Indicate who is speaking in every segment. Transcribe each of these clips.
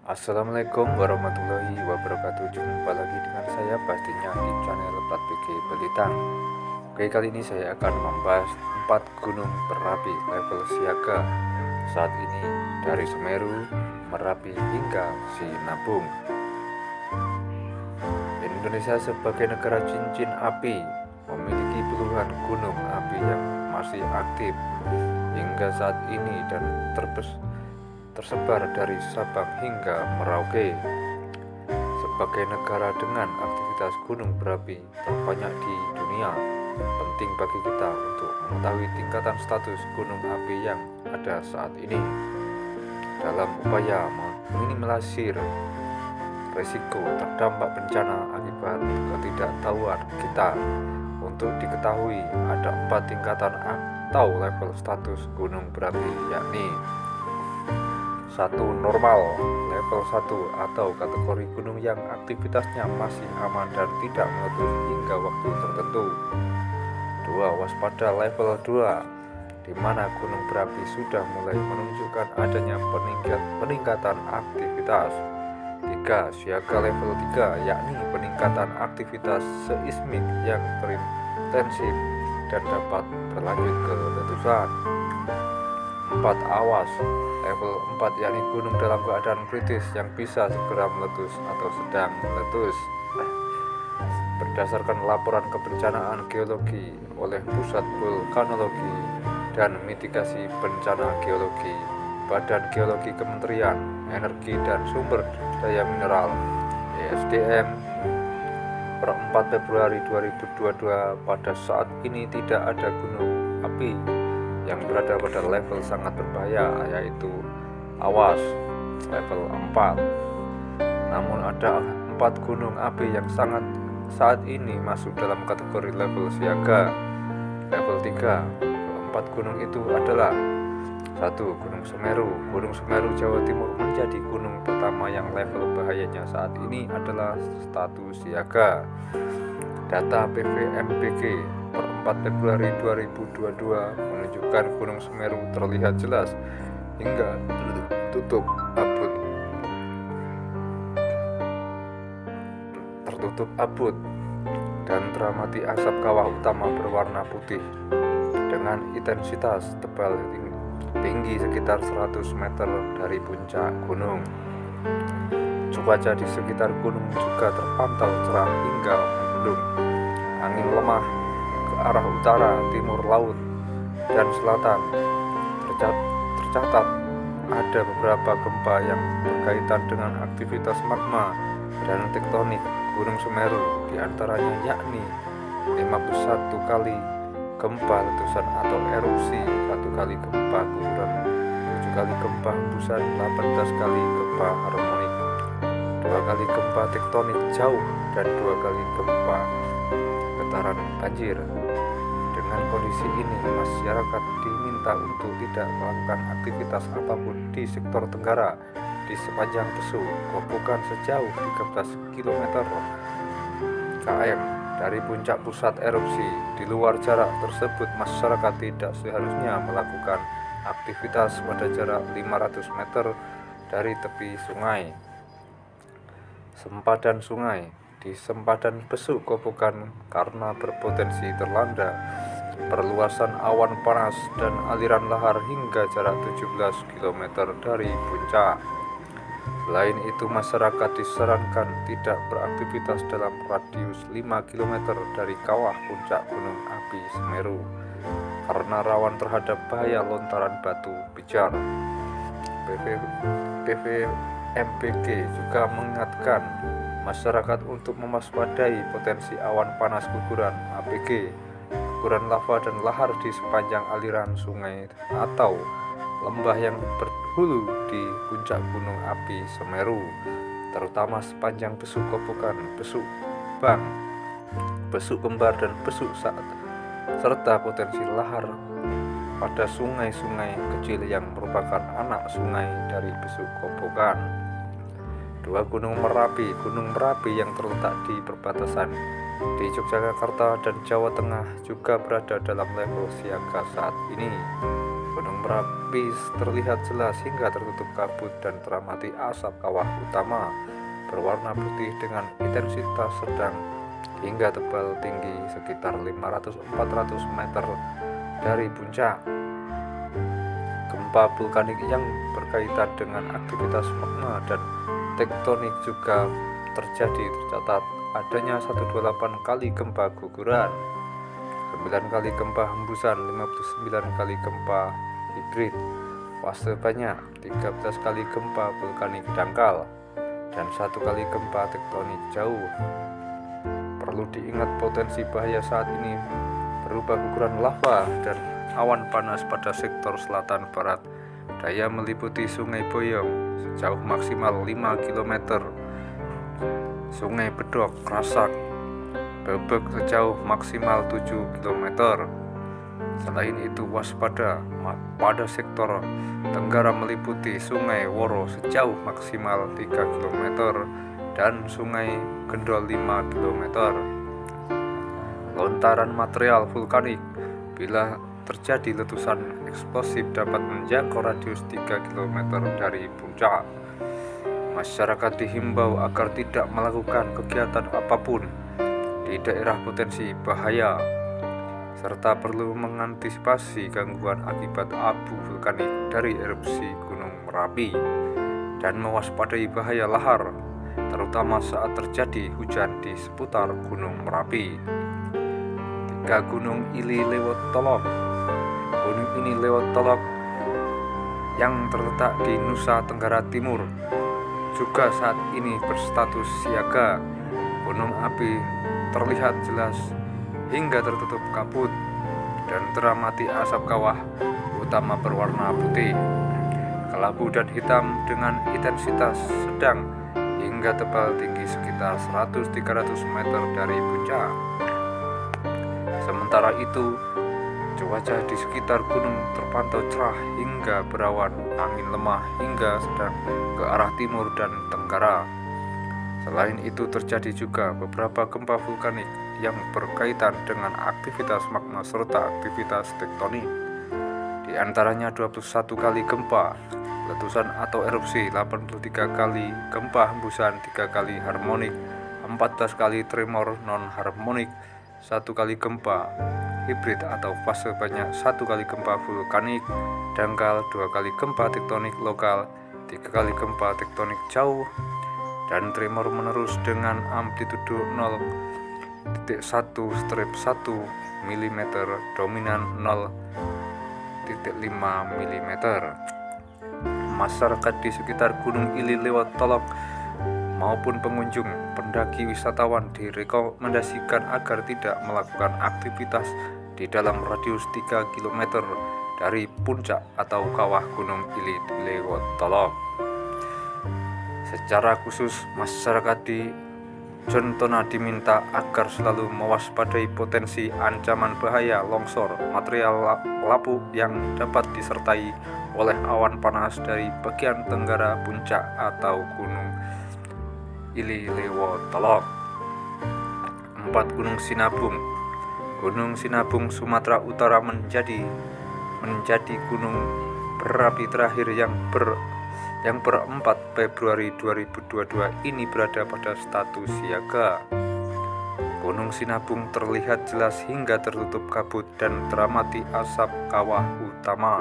Speaker 1: Assalamualaikum warahmatullahi wabarakatuh. Jumpa lagi dengan saya pastinya di channel Plat PG Belitang. Oke, kali ini saya akan membahas 4 gunung berapi level siaga saat ini dari Semeru, Merapi hingga Sinabung. Indonesia sebagai negara cincin api memiliki puluhan gunung api yang masih aktif hingga saat ini dan tersebar dari Sabang hingga Merauke. Sebagai negara dengan aktivitas gunung berapi terbanyak di dunia, penting bagi kita untuk mengetahui tingkatan status gunung api yang ada saat ini dalam upaya meminimalisir risiko terdampak bencana akibat ketidaktahuan kita. Untuk diketahui, ada 4 tingkatan atau level status gunung berapi, yakni 1. Normal, level 1 atau kategori gunung yang aktivitasnya masih aman dan tidak meletus hingga waktu tertentu. 2. Waspada, level 2, di mana gunung berapi sudah mulai menunjukkan adanya peningkatan aktivitas. 3. Siaga, level 3, yakni peningkatan aktivitas seismik yang berintensif dan dapat berlanjut ke letusan. 4. Awas, level 4, yakni gunung dalam keadaan kritis yang bisa segera meletus atau sedang meletus. Berdasarkan laporan kebencanaan geologi oleh Pusat Vulkanologi dan Mitigasi Bencana Geologi, Badan Geologi Kementerian Energi dan Sumber Daya Mineral (ESDM), per 4 Februari 2022, pada saat ini tidak ada gunung api yang berada pada level sangat berbahaya, yaitu awas level 4. Namun ada 4 gunung api yang saat ini masuk dalam kategori level siaga level 3. 4 gunung itu adalah: 1. Gunung Semeru. Gunung Semeru, Jawa Timur menjadi gunung pertama yang level bahayanya saat ini adalah status siaga. Data PVMBG per 4 Februari 2022 menunjukkan Gunung Semeru terlihat jelas hingga tertutup abut dan teramati asap kawah utama berwarna putih dengan intensitas tebal tinggi sekitar 100 meter dari puncak gunung. Cuaca di sekitar gunung juga terpantau cerah hingga mendung. Angin lemah ke arah utara, timur laut, dan selatan. Tercatat ada beberapa gempa yang berkaitan dengan aktivitas magma dan tektonik Gunung Semeru, diantaranya yakni 51 kali gempa letusan atau erupsi, 1 kali gempa guguran, 7 kali gempa hembusan, 18 kali gempa harmonik, 2 kali gempa tektonik jauh, dan 2 kali gempa getaran banjir. Dengan kondisi ini, masyarakat diminta untuk tidak melakukan aktivitas apapun di sektor Tenggara di sepanjang Besu Kobokan sejauh 13 km km dari puncak pusat erupsi. Di luar jarak tersebut, masyarakat tidak seharusnya melakukan aktivitas pada jarak 500 meter dari tepi sungai. Sempadan sungai di sempadan Besu Kobokan karena berpotensi terlanda perluasan awan panas dan aliran lahar hingga jarak 17 km dari puncak. Selain itu, masyarakat disarankan tidak beraktivitas dalam radius 5 km dari kawah puncak Gunung Api Semeru karena rawan terhadap bahaya lontaran batu pijar. PVMBG juga mengingatkan masyarakat untuk mewaspadai potensi awan panas guguran APG, guguran lava dan lahar di sepanjang aliran sungai atau lembah yang berhulu di puncak Gunung Api Semeru, terutama sepanjang Besu Kobokan, Besu Bang, Besu Kembar, dan Besu Saat, serta potensi lahar pada sungai-sungai kecil yang merupakan anak sungai dari Besu Kobokan. 2. Gunung Merapi. Gunung Merapi yang terletak di perbatasan di Yogyakarta dan Jawa Tengah juga berada dalam level siaga saat ini. Gunung Merapi terlihat jelas hingga tertutup kabut dan teramati asap kawah utama berwarna putih dengan intensitas sedang hingga tebal tinggi sekitar 500-400 meter dari puncak. Gempa vulkanik yang berkaitan dengan aktivitas magma dan tektonik juga terjadi. Tercatat adanya 128 kali gempa guguran, 9 kali gempa hembusan, 59 kali gempa hibrid fase banyak, 13 kali gempa vulkanik dangkal, dan 1 kali gempa tektonik jauh. Perlu diingat potensi bahaya saat ini berupa guguran lava dan awan panas pada sektor selatan barat daya meliputi Sungai Boyong sejauh maksimal 5 km, Sungai Bedok, Krasak, Bebek sejauh maksimal 7 km. Selain itu waspada pada sektor tenggara meliputi Sungai Woro sejauh maksimal 3 km dan Sungai Gendol 5 km. Lontaran material vulkanik bila terjadi letusan eksplosif dapat menjangkau radius 3 km dari puncak. Masyarakat dihimbau agar tidak melakukan kegiatan apapun di daerah potensi bahaya, serta perlu mengantisipasi gangguan akibat abu vulkanik dari erupsi Gunung Merapi dan mewaspadai bahaya lahar, terutama saat terjadi hujan di seputar Gunung Merapi. 3 Gunung Ili Lewot Tolok. Gunung ini Lewot Tolok yang terletak di Nusa Tenggara Timur juga saat ini berstatus siaga. Gunung api terlihat jelas hingga tertutup kabut dan teramati asap kawah utama berwarna putih, kelabu dan hitam dengan intensitas sedang hingga tebal tinggi sekitar 100-300 meter dari puncak. Sementara itu, cuaca di sekitar gunung terpantau cerah hingga berawan, angin lemah hingga sedang ke arah timur dan tenggara. Selain itu terjadi juga beberapa gempa vulkanik yang berkaitan dengan aktivitas magma serta aktivitas tektonik. Di antaranya 21 kali gempa letusan atau erupsi, 83 kali gempa hembusan, 3 kali harmonik, 14 kali tremor non-harmonik, 1 kali gempa hibrid atau fase banyak, 1 kali gempa vulkanik dangkal, 2 kali gempa tektonik lokal, 3 kali gempa tektonik jauh, dan tremor menerus dengan amplitudo 0,1-1 mm dominan 0,5 mm. Masyarakat di sekitar Gunung Ili Lewot Tolok maupun pengunjung pendaki wisatawan direkomendasikan agar tidak melakukan aktivitas di dalam radius 3 km dari puncak atau kawah Gunung Ili Lewot Tolok. Secara khusus, masyarakat di Jontona diminta agar selalu mewaspadai potensi ancaman bahaya longsor material lapuk yang dapat disertai oleh awan panas dari bagian tenggara puncak atau Gunung Ili Lewot Tolok. 4 Gunung Sinabung. Gunung Sinabung Sumatera Utara menjadi gunung berapi terakhir yang per 4 Februari 2022 ini berada pada status siaga. Gunung Sinabung terlihat jelas hingga tertutup kabut dan teramati asap kawah utama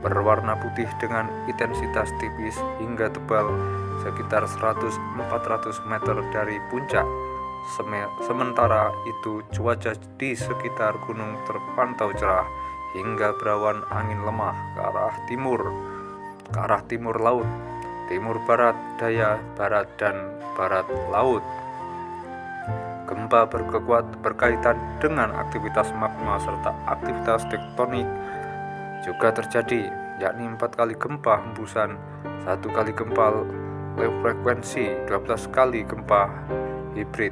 Speaker 1: berwarna putih dengan intensitas tipis hingga tebal sekitar 100-400 meter dari puncak. Sementara itu cuaca di sekitar gunung terpantau cerah hingga berawan, angin lemah ke arah timur laut, timur barat, daya barat, dan barat laut. Gempa berkaitan dengan aktivitas magma serta aktivitas tektonik juga terjadi, yakni 4 kali gempa hembusan, 1 kali gempa low frekuensi, 12 kali gempa hibrid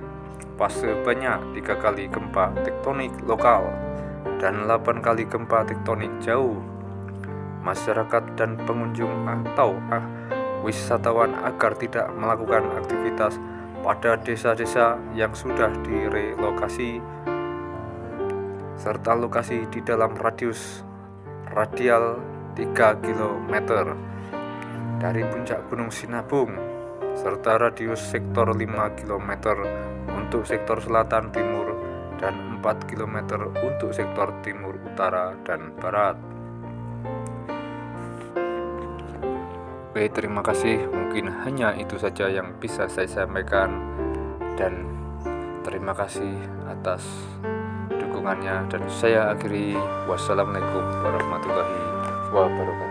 Speaker 1: fase banyak, 3 kali gempa tektonik lokal, dan 8 kali gempa tektonik jauh. Masyarakat dan pengunjung atau wisatawan agar tidak melakukan aktivitas pada desa-desa yang sudah direlokasi serta lokasi di dalam radial 3 km dari puncak Gunung Sinabung, serta radius sektor 5 km untuk sektor selatan timur dan 4 km untuk sektor timur, utara, dan barat. Oke, terima kasih. Mungkin hanya itu saja yang bisa saya sampaikan, dan terima kasih atas dukungannya, dan saya akhiri. Wassalamualaikum warahmatullahi wabarakatuh.